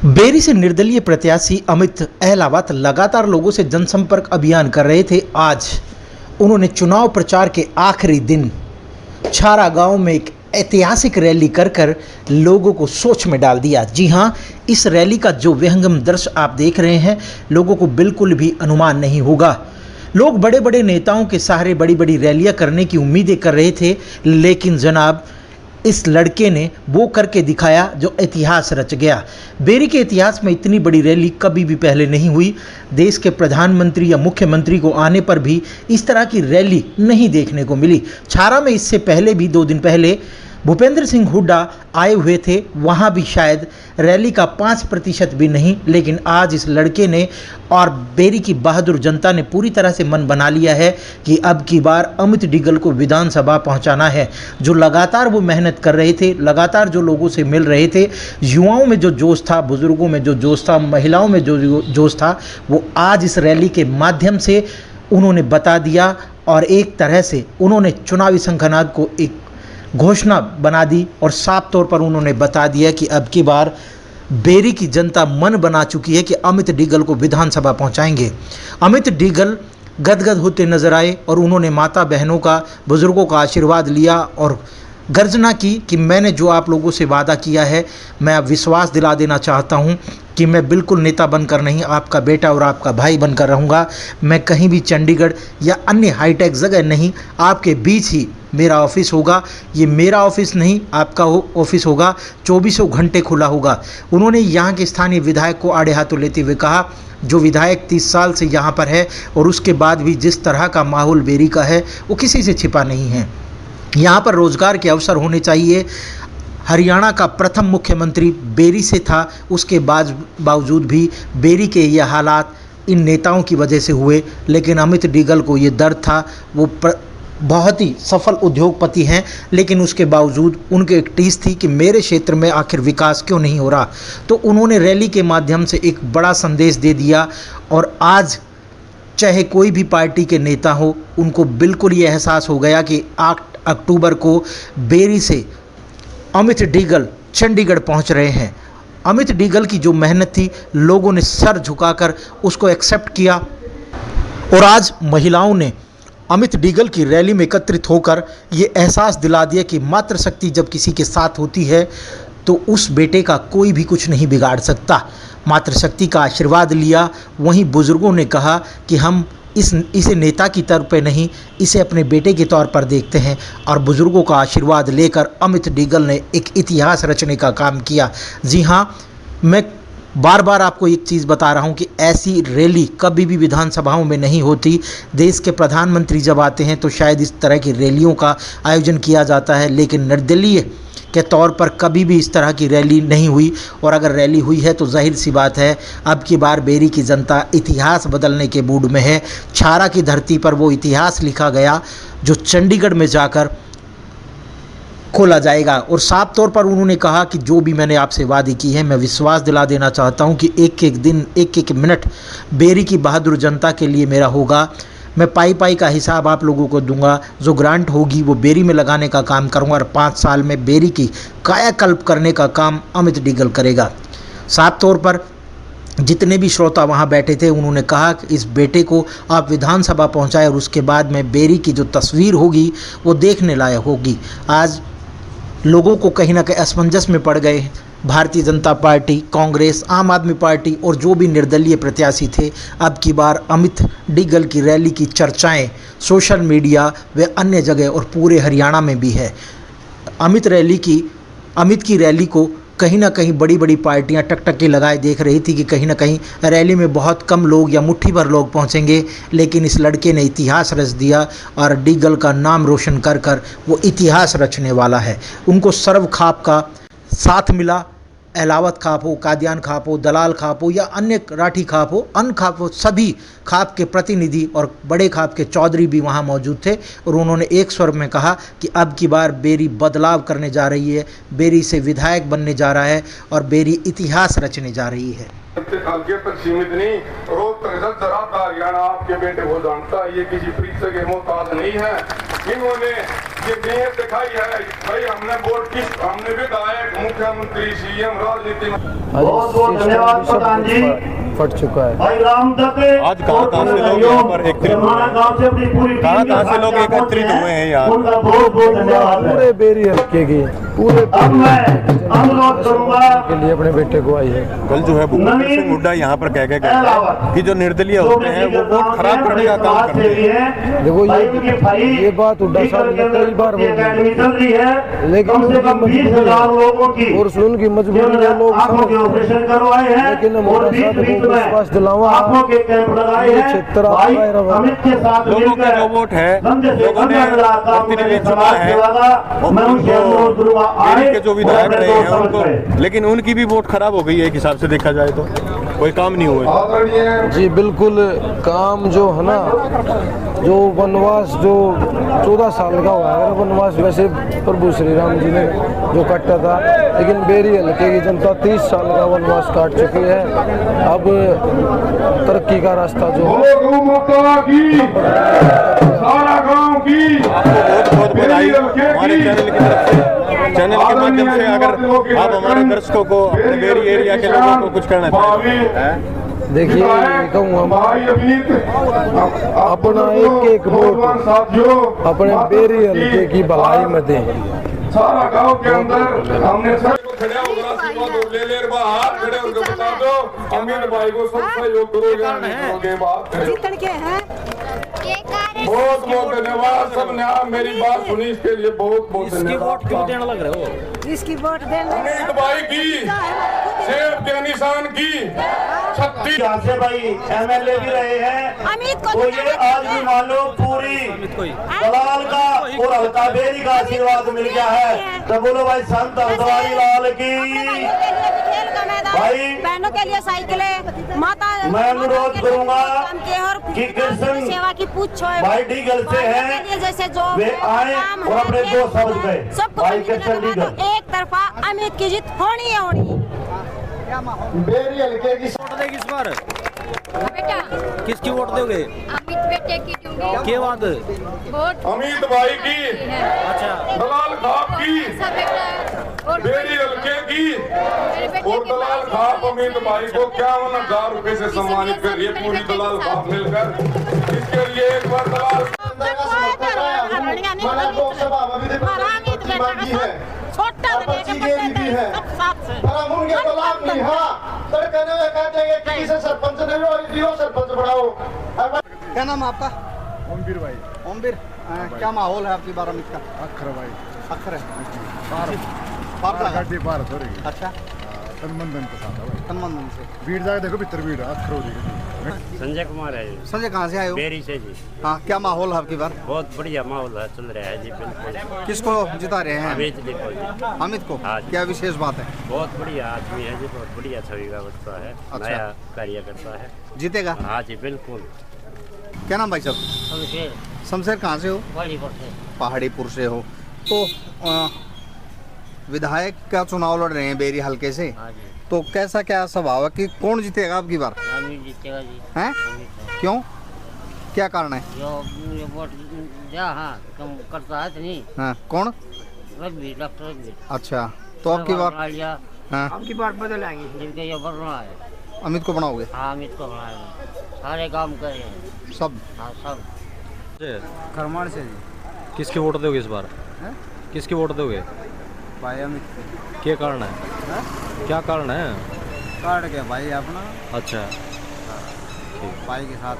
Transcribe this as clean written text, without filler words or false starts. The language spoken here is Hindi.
बेरी से निर्दलीय प्रत्याशी अमित अहलावत लगातार लोगों से जनसंपर्क अभियान कर रहे थे। आज उन्होंने चुनाव प्रचार के आखिरी दिन छारा गांव में एक ऐतिहासिक रैली कर लोगों को सोच में डाल दिया। जी हां, इस रैली का जो विहंगम दृश्य आप देख रहे हैं, लोगों को बिल्कुल भी अनुमान नहीं होगा। लोग बड़े बड़े नेताओं के सहारे बड़ी बड़ी रैलियां करने की उम्मीदें कर रहे थे, लेकिन जनाब इस लड़के ने वो करके दिखाया जो इतिहास रच गया। बेरी के इतिहास में इतनी बड़ी रैली कभी भी पहले नहीं हुई। देश के प्रधानमंत्री या मुख्यमंत्री को आने पर भी इस तरह की रैली नहीं देखने को मिली। छारा में इससे पहले भी 2 दिन पहले भूपेंद्र सिंह हुड्डा आए हुए थे, वहाँ भी शायद रैली का 5% भी नहीं। लेकिन आज इस लड़के ने और बेरी की बहादुर जनता ने पूरी तरह से मन बना लिया है कि अब की बार अमित डिगल को विधानसभा पहुंचाना है। जो लगातार वो मेहनत कर रहे थे, लगातार जो लोगों से मिल रहे थे, युवाओं में जो जोश था, बुजुर्गों में जो जोश था, महिलाओं में जो जोश था, वो आज इस रैली के माध्यम से उन्होंने बता दिया। और एक तरह से उन्होंने चुनावी शंखनाद को एक घोषणा बना दी और साफ तौर पर उन्होंने बता दिया कि अब की बार बेरी की जनता मन बना चुकी है कि अमित डिगल को विधानसभा पहुंचाएंगे। अमित डिगल गदगद होते नजर आए और उन्होंने माता बहनों का, बुजुर्गों का आशीर्वाद लिया और गर्जना की कि मैंने जो आप लोगों से वादा किया है, मैं अब विश्वास दिला देना चाहता हूं कि मैं बिल्कुल नेता बनकर नहीं, आपका बेटा और आपका भाई बनकर रहूंगा। मैं कहीं भी चंडीगढ़ या अन्य हाईटेक जगह नहीं, आपके बीच ही मेरा ऑफिस होगा। ये मेरा ऑफिस नहीं, आपका ऑफिस होगा, 24 घंटे खुला होगा। उन्होंने यहाँ के स्थानीय विधायक को आड़े हाथों लेते हुए कहा, जो विधायक 30 साल से यहाँ पर है और उसके बाद भी जिस तरह का माहौल बेरी का है वो किसी से छिपा नहीं है। यहाँ पर रोजगार के अवसर होने चाहिए। हरियाणा का प्रथम मुख्यमंत्री बेरी से था, उसके बावजूद भी बेरी के ये हालात इन नेताओं की वजह से हुए। लेकिन अमित डिगल को ये दर्द था, वो बहुत ही सफल उद्योगपति हैं, लेकिन उसके बावजूद उनके एक टीस थी कि मेरे क्षेत्र में आखिर विकास क्यों नहीं हो रहा। तो उन्होंने रैली के माध्यम से एक बड़ा संदेश दे दिया और आज चाहे कोई भी पार्टी के नेता हो, उनको बिल्कुल ये एहसास हो गया कि 8 अक्टूबर को बेरी से अमित डिगल चंडीगढ़ पहुंच रहे हैं। अमित डिगल की जो मेहनत थी, लोगों ने सर झुकाकर उसको एक्सेप्ट किया और आज महिलाओं ने अमित डिगल की रैली में एकत्रित होकर ये एहसास दिला दिया कि मातृशक्ति जब किसी के साथ होती है तो उस बेटे का कोई भी कुछ नहीं बिगाड़ सकता। मातृशक्ति का आशीर्वाद लिया। वहीं बुजुर्गों ने कहा कि हम इसे नेता की तौर पे नहीं, इसे अपने बेटे के तौर पर देखते हैं। और बुजुर्गों का आशीर्वाद लेकर अमित डिगल ने एक इतिहास रचने का काम किया। जी हाँ, मैं बार बार आपको एक चीज़ बता रहा हूं कि ऐसी रैली कभी भी विधानसभाओं में नहीं होती। देश के प्रधानमंत्री जब आते हैं तो शायद इस तरह की रैलियों का आयोजन किया जाता है, लेकिन निर्दलीय के तौर पर कभी भी इस तरह की रैली नहीं हुई। और अगर रैली हुई है तो जाहिर सी बात है, अब की बार बेरी की जनता इतिहास बदलने के मूड में है। छारा की धरती पर वो इतिहास लिखा गया जो चंडीगढ़ में जाकर खोला जाएगा। और साफ तौर पर उन्होंने कहा कि जो भी मैंने आपसे वादे की है, मैं विश्वास दिला देना चाहता हूं कि एक एक दिन, एक एक मिनट बेरी की बहादुर जनता के लिए मेरा होगा। मैं पाई का हिसाब आप लोगों को दूंगा। जो ग्रांट होगी वो बेरी में लगाने का काम करूंगा और 5 साल में बेरी की कायाकल्प करने का काम अमित डिगल करेगा। साफ तौर पर जितने भी श्रोता वहां बैठे थे, उन्होंने कहा कि इस बेटे को आप विधानसभा पहुंचाए और उसके बाद में बेरी की जो तस्वीर होगी वो देखने लायक होगी। आज लोगों को कहीं ना कहीं असमंजस में पड़ गए भारतीय जनता पार्टी, कांग्रेस, आम आदमी पार्टी और जो भी निर्दलीय प्रत्याशी थे। अब की बार अमित डिगल की रैली की चर्चाएं सोशल मीडिया व अन्य जगह और पूरे हरियाणा में भी है। अमित की रैली को कहीं ना कहीं बड़ी बड़ी पार्टियां टकटकी लगाए देख रही थी कि कहीं ना कहीं रैली में बहुत कम लोग या मुट्ठी भर लोग पहुंचेंगे, लेकिन इस लड़के ने इतिहास रच दिया और डिगल का नाम रोशन कर वो इतिहास रचने वाला है। उनको सर्व खाप का साथ मिला। अहलावत खाप हो, कादियान खाप हो, दलाल खाप हो या अन्य राठी खाप हो, अन खाप हो, सभी खाप के प्रतिनिधि और बड़े खाप के चौधरी भी वहां मौजूद थे। और उन्होंने एक स्वर में कहा कि अब की बार बेरी बदलाव करने जा रही है, बेरी से विधायक बनने जा रहा है और बेरी इतिहास रचने जा रही है। हल्के पर सीमित नहीं, रोज हरियाणा आपके बेटे को जानता है, ये किसी परीक्षा के मोहताज नहीं है। इन्होंने नीयत दिखाई है भाई। हमने वोट किस, हमने विधायक, मुख्यमंत्री, सीएम, राजनीति में। बहुत बहुत धन्यवाद प्रधान जी। फट चुका है भाई राम दत्ते आज कहाँ से लोग यहाँ पर एकत्रित हुए हैं? गांव से अपनी पूरी कहाँ से लोग एकत्रित हुए हैं यार? उनका बहुत बहुत धन्यवाद है। पूरे बेरी हल्के की पूरे अब मैं अनुरोध करूंगा के लिए अपने बेटे को आई है। कल जो है भूपेंद्र सिंह हुड्डा यहाँ पर कह के गए कि जो निर्दलीय होते हैं वो वोट खराब करने का काम करते हैं। देखो ये बात हुड्डा साहब ने कई बार बोली है, लेकिन उनकी मजबूरी और सुन की मजबूरी है, लोग ऑपरेशन करवाए हैं। लेकिन हमारा साथ विश्वास दिलावा क्षेत्र अमित के साथ लोगों का जो वोट है, लोगों ने प्रतिनिधि चुना है के जो विधायक रहे हैं उनको, लेकिन उनकी भी वोट खराब हो गई है एक हिसाब से देखा जाए तो। कोई काम नहीं हुआ जी। बिल्कुल काम जो है ना, जो वनवास जो 14 साल का हुआ है वनवास, वैसे प्रभु श्री राम जी ने जो काटा था, लेकिन बेरी हल्के की जनता 30 साल का वनवास काट चुकी है। अब तरक्की का रास्ता जो सारा गांव की बहुत बहुत बधाई हमारे चैनल की तरफ से। चैनल के माध्यम से अगर आप हमारे दर्शकों को, अपने बेरी एरिया के लोगों को कुछ कहना चाहें। देखिए कहूँगा अपना एक वोट अपने बेरी हल्के की भलाई में दें। सारा गांव के अंदर हमने सबको खड़े होकर ले ले बाहर खड़े होकर बता दो अमित भाई को सब सहयोग करोगे, नहीं करोगे बात जीतन के हैं। बहुत बहुत धन्यवाद सबने आप मेरी बात सुनी, इसके लिए बहुत बहुत धन्यवाद। क्यों देने लग रहे हो? जिसकी वोट देने अमित भाई की सेब के निशान की 36 यहाँ से भाई एमएलए भी रहे हैं अमित को तो ये आज भी मान लो पूरी दलाल का और हल्का बेरी का आशीर्वाद मिल गया है। तो बोलो भाई संत हरद्वारी लाल की। भाई बहनों के लिए साइकिलें, माता मैं अनुरोध करूंगा कि कृष्ण सेवा की पूछ भाई डीगल से हैं, जैसे जो वे आए और अपने दो शब्द गए। सबको भाई कृष्ण डीगल एक तरफा अमित की जीत होनी है होनी। बेरी हल्के की वोट देगी इस बार? बेटा किसकी वोट दोगे? अमित बेटे की दूंगी के बाद वोट। अमित भाई की, अच्छा दलाल खाप की, ऐसा बेटा और बेरी हल्के की मेरे बेटे और के दलाल पास खाप अमित भाई को 51,000 रुपए से सम्मानित कर रही है पूरी दलाल खाप मिलकर। इसके लिए एक बार दलाल क्या नाम है आपका? ओमवीर भाई। ओमवीर, क्या माहौल है आपकी बारामती का? अखर भाई अखर है पार गाड़ी पार हो रही। अच्छा, तनमंदन के साथ है भाई। तनमंदन से। भीड़ जाके देखो भीतर भीड़ अखर हो रही। संजय कुमार है जी। संजय कहाँ से आए हो? बेरी से जी। हाँ, क्या माहौल है आपकी बार? बहुत बढ़िया माहौल है, चल रहा है जी। बिल्कुल किसको जिता रहे हैं? अमित देखो जी। अमित को। हाँ जी। क्या विशेष बात है? बहुत बढ़िया आदमी है जी, बहुत बढ़िया छवि का बच्चा है। अच्छा। नया कार्य करता है। जीतेगा? हाँ जी बिल्कुल। क्या नाम भाई साहब? शमशेर कहाँ से हो? पहाड़ीपुर से हो। तो विधायक का चुनाव लड़ रहे हैं बेरी हल्के से, तो कैसा क्या स्वभाव है कि कौन जीतेगा आपकी बार? अमित जीतेगा जी। हैं? क्यों, क्या कारण है? जो वोट हाँ कम करता है नहीं। हाँ, कौन? रघुवीर, डॉक्टर रघुवीर। अच्छा, तो आपकी बार? हाँ, आपकी बार बदलाएंगे जिनके ये बढ़ना है। अमित को बनाओगे? हाँ अमित को बनाएंगे, सारे काम करें सब। हाँ सब। खरमाण से जी। किसकी वोट दोगे इस बार? हैं? किसकी वोट दोगे? भाई अमित क्या कारण है? क्या कारण है? कार्ड के भाई अपना अच्छा भाई के साथ